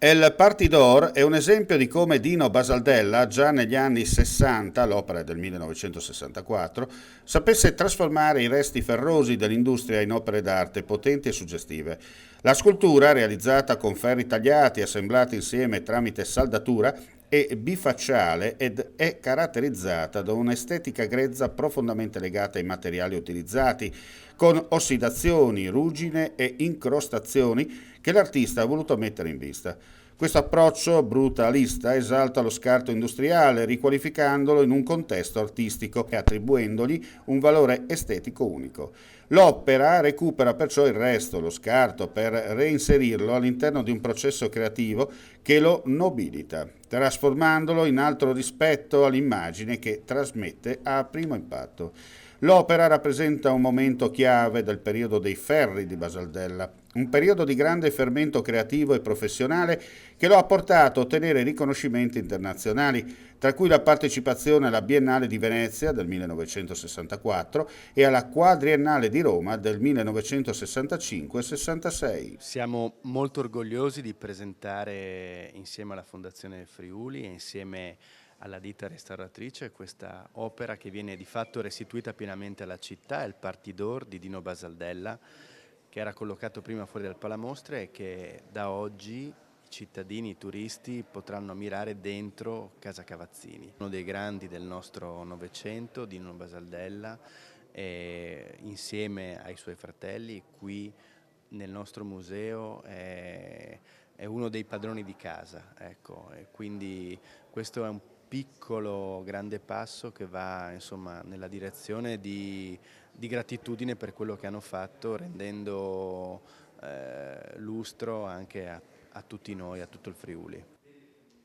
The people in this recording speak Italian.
El Partidor è un esempio di come Dino Basaldella, già negli anni 60, l'opera è del 1964, sapesse trasformare i resti ferrosi dell'industria in opere d'arte potenti e suggestive. La scultura, realizzata con ferri tagliati e assemblati insieme tramite saldatura, è bifacciale ed è caratterizzata da un'estetica grezza profondamente legata ai materiali utilizzati, con ossidazioni, ruggine e incrostazioni che l'artista ha voluto mettere in vista. Questo approccio brutalista esalta lo scarto industriale, riqualificandolo in un contesto artistico e attribuendogli un valore estetico unico. L'opera recupera perciò il resto, lo scarto, per reinserirlo all'interno di un processo creativo che lo nobilita, trasformandolo in altro rispetto all'immagine che trasmette a primo impatto. L'opera rappresenta un momento chiave del periodo dei ferri di Basaldella, un periodo di grande fermento creativo e professionale che lo ha portato a ottenere riconoscimenti internazionali, tra cui la partecipazione alla Biennale di Venezia del 1964 e alla Quadriennale di Roma del 1965-66. Siamo molto orgogliosi di presentare insieme alla Fondazione Friuli e insieme alla ditta restauratrice questa opera che viene di fatto restituita pienamente alla città, è il Partidor di Dino Basaldella, che era collocato prima fuori dal Palamostre e che da oggi i cittadini, i turisti potranno ammirare dentro Casa Cavazzini. Uno dei grandi del nostro Novecento, Dino Basaldella, e insieme ai suoi fratelli qui nel nostro museo è uno dei padroni di casa, ecco, e quindi questo è un piccolo grande passo che va insomma nella direzione di gratitudine per quello che hanno fatto, rendendo lustro anche a tutti noi, a tutto il Friuli.